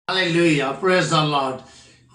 Hallelujah, praise the Lord.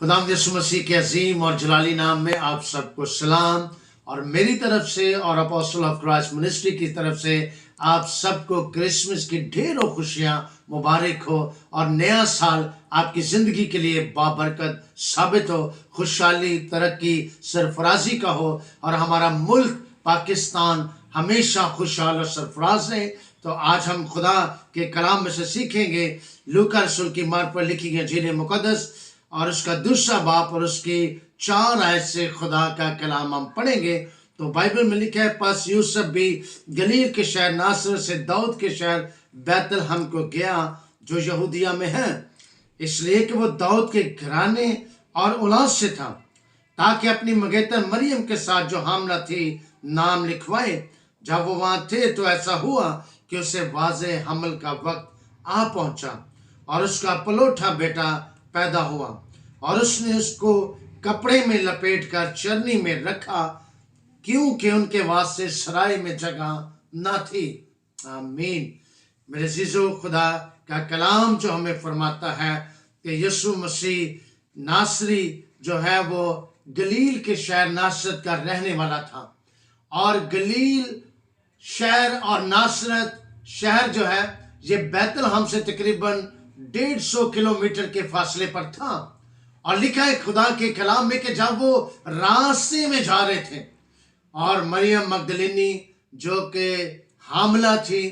खुदावंद यीशु मसीह के अजीम और जलाली नाम में आप सबको सलाम। और मेरी तरफ से और अपोस्टल ऑफ क्राइस्ट मिनिस्ट्री की तरफ से आप सबको क्रिसमस की ढेरों खुशियां मुबारक हो और नया साल आपकी जिंदगी के लिए बाबरकत साबित हो, खुशहाली, तरक्की, सरफराजी का हो और हमारा मुल्क पाकिस्तान हमेशा खुशहाल और सरफराज रहे। तो आज हम खुदा के कलाम में से सीखेंगे लूका रसूल की मार्ग पर लिखी गई इंजील मुकद्दस और उसका दूसरा बाप और उसकी 4 आयत से खुदा का कलाम हम पढ़ेंगे। तो बाइबल में लिखा है, पास यूसुफ भी गलील के शहर नासरत से दाऊद के शहर बैतलहम को गया जो यहूदिया में है, इसलिए कि वो दाऊद के घराने और औलाद से था, ताकि अपनी मंगेतर मरियम के साथ जो हामला थी नाम लिखवाए। जब वो वहां थे तो ऐसा हुआ कि उसे वाज़े हमल का वक्त आ पहुंचा और उसका पलोठा बेटा पैदा हुआ और उसने उसको कपड़े में लपेट कर चरनी में रखा, क्योंकि उनके वास्ते सराय में जगह न थी। आमीन। मेरे अजीजों, खुदा का कलाम जो हमें फरमाता है कि यीशु मसीह नासरी जो है वो गलील के शहर नासरत का रहने वाला था और गलील शहर और नासरत शहर जो है ये बैतलहम से तकरीबन 150 किलोमीटर के फासले पर था। और लिखा है खुदा के कलाम में कि जब वो रास्ते में जा रहे थे और मरियम मगदलिनी जो कि हामला थी,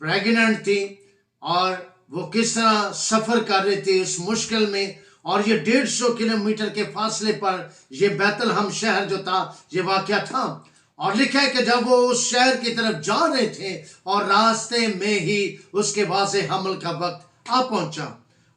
प्रेग्नेंट थी, और वो किस तरह सफर कर रही थी उस मुश्किल में, और ये 150 किलोमीटर के फासले पर ये बैतलहम शहर जो था ये वाक़या था। और लिखा है कि जब वो उस शहर की तरफ जा रहे थे और रास्ते में ही उसके वाज़े हमल का वक्त आ पहुंचा,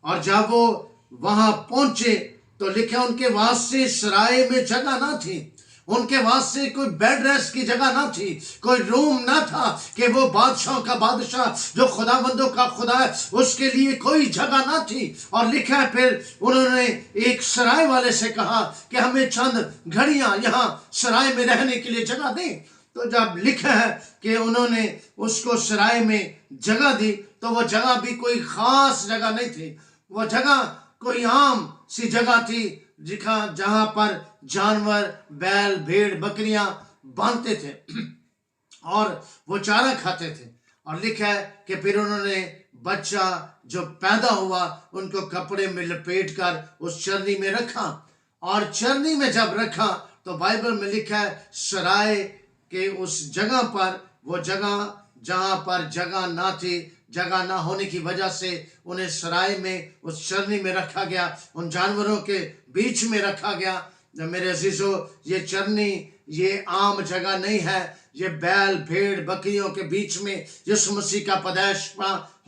और जब वो वहां पहुंचे तो लिखा उनके वास्ते सराय में जगह ना थी, उनके वास्ते कोई बेड रेस्ट की जगह ना थी, कोई रूम ना था कि वो बादशाह का बादशाह जो खुदाबंदों का खुदा है उसके लिए कोई जगह ना थी। और लिखा है फिर उन्होंने एक सराय वाले से कहा कि हमें चंद घड़ियां यहाँ सराय में रहने के लिए जगह दें। तो जब लिखा है कि उन्होंने उसको सराय में जगह दी तो वो जगह भी कोई खास जगह नहीं थी, वो जगह कोई आम सी जगह थी जहां पर जानवर, बैल, भेड़, बकरियां बांधते थे और वो चारा खाते थे। और लिखा है कि फिर उन्होंने बच्चा जो पैदा हुआ उनको कपड़े में लपेट कर उस चरनी में रखा, और चरनी में जब रखा तो बाइबल में लिखा है सराय के उस जगह पर, वो जगह जहां पर जगह ना थी, जगह ना होने की वजह से उन्हें सराय में उस चरनी में रखा गया, उन जानवरों के बीच में रखा गया। मेरे अजीजों, ये चरनी ये आम जगह नहीं है, ये बैल, भेड़, बकरियों के बीच में यीशु मसीह का पैदाइश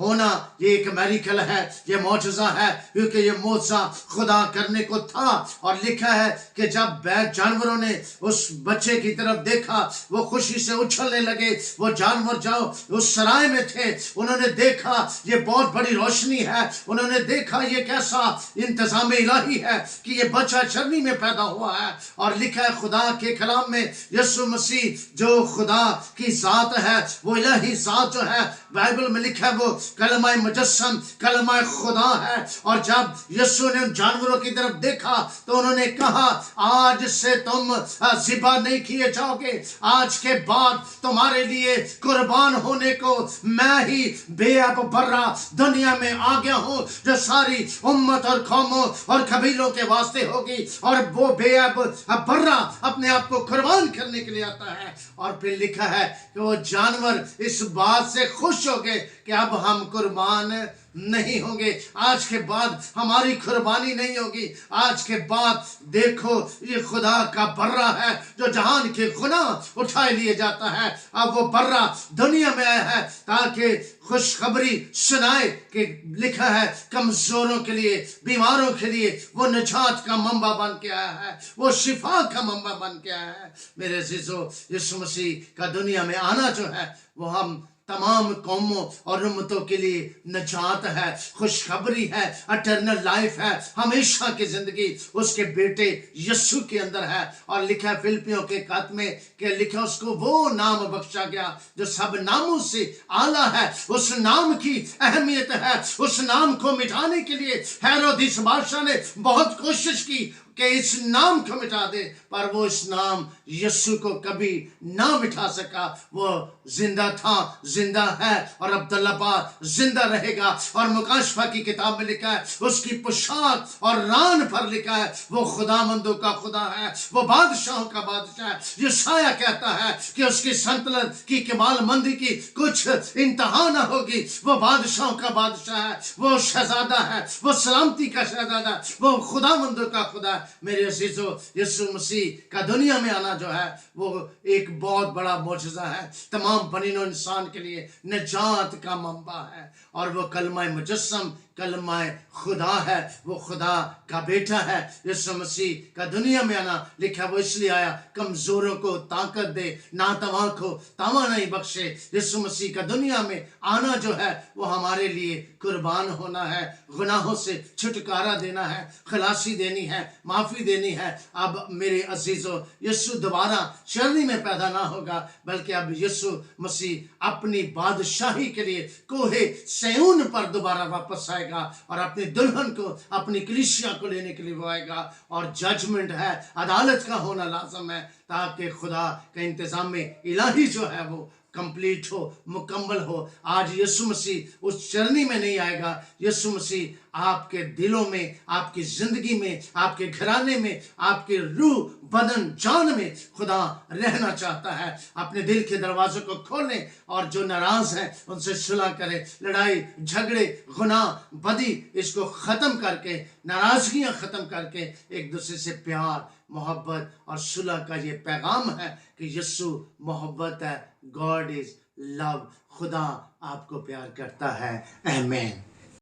होना ये एक मेरिकल है, ये मौजज़ा है, क्योंकि ये मौजज़ा खुदा करने को था। और लिखा है कि जब जानवरों ने उस बच्चे की तरफ देखा वो खुशी से उछलने लगे। वो जानवर जाओ उस सराय में थे, उन्होंने देखा ये बहुत बड़ी रोशनी है, उन्होंने देखा ये कैसा इंतजाम इलाही है कि ये बच्चा चरनी में पैदा हुआ है। और लिखा है खुदा के कलाम में यीशु मसीह जो खुदा की जात है, वो इलाही जात जो है, बाइबल में लिखा है वो कलमा मुजस्सम, कलमा खुदा है। और जब यीशु ने उन जानवरों की तरफ देखा तो उन्होंने कहा आज से तुम ज़िबा नहीं किए जाओगे, आज के बाद तुम्हारे लिए कुर्बान होने को मैं ही बेअब बर्रा दुनिया में आ गया हूँ, जो सारी उम्मत और कौमों और कबीलों के वास्ते होगी। और वो बेअब बर्रा अपने आप को कुर्बान करने के लिए आता है। और फिर लिखा है कि वो जानवर इस बात से खुश हो गए कि अब हम कुर्बान नहीं होंगे, आज के बाद हमारी कुर्बानी नहीं होगी, आज के बाद देखो ये खुदा का बर्रा है जो जहान के गुनाह उठाए लिए जाता है। अब वो बर्रा दुनिया में आया है ताकि खुशखबरी सुनाए कि लिखा है कमजोरों के लिए, बीमारों के लिए वो निजात का मंबा बन के आया है, वो शिफा का मंबा बन के आया है। मेरे अजीजों, यीशु मसीह का दुनिया में आना जो है वो हम तमाम कौमों और उम्मतों के लिए नजात है, खुशखबरी है, अटर्नल लाइफ है, हमेशा की जिंदगी उसके बेटे यीशु के अंदर है। और लिखा है फिलिपियों के खत में कि लिखा उसको वो नाम बख्शा गया जो सब नामों से आला है। उस नाम की अहमियत है, उस नाम को मिटाने के लिए हेरोदिस बादशाह ने बहुत कोशिश की कि इस नाम को मिटा दे, पर वो इस नाम यीशु को कभी ना मिटा सका। वो जिंदा था, जिंदा है और अब्दुल्लाह जिंदा रहेगा। और मुकाशफा की किताब में लिखा है उसकी पोशाक और रान पर लिखा है वो खुदामंदों का खुदा है, वो बादशाहों का बादशाह है। यशायाह कहता है कि उसकी सल्तनत की कमाल मंदी की कुछ इंतहा ना होगी। वो बादशाहों का बादशाह है, वो शहजादा है, वो सलामती का शहजादा है, वो खुदामंदों का खुदा है। मेरे अजीजों, यीशु मसीह का दुनिया में आना जो है वो एक बहुत बड़ा मौजज़ा है, तमाम बनीनो इंसान के लिए निजात का मंबा है। और वो कलमा मुजस्सम, कलमा खुदा है, वो खुदा का बेटा है। यीशु मसीह का दुनिया में आना लिखा वो इसलिए आया कमजोरों को ताकत दे, नातवा को तवा नहीं बख्शे। यीशु मसीह का दुनिया में आना जो है वो हमारे लिए कुर्बान होना है, गुनाहों से छुटकारा देना है, खलासी देनी है, माफी देनी है। अब मेरे अजीजों, यीशु दोबारा शर्नी में पैदा ना होगा, बल्कि अब यीशु मसीह अपनी बादशाही के लिए कोहे सयून पर दोबारा वापस आएगा और अपनी दुल्हन को, अपनी कलीसिया को लेने के लिए वो आएगा। और जजमेंट है, अदालत का होना लाजम है, ताकि खुदा के इंतजाम में इलाही जो है वो कंप्लीट हो, मुकम्मल हो। आज यीशु मसीह उस चरनी में नहीं आएगा। यीशु मसीह आपके दिलों में, आपकी जिंदगी में, आपके घराने में, आपके रूह, बदन, जान में खुदा रहना चाहता है। अपने दिल के दरवाजों को खोलें और जो नाराज हैं उनसे सुलह करें। लड़ाई, झगड़े, गुनाह, बदी, इसको खत्म करके, नाराजगियां खत्म करके एक दूसरे से प्यार, मोहब्बत और सुलह का ये पैगाम है कि यीशु मोहब्बत है। God is love. खुदा आपको प्यार करता है। आमीन।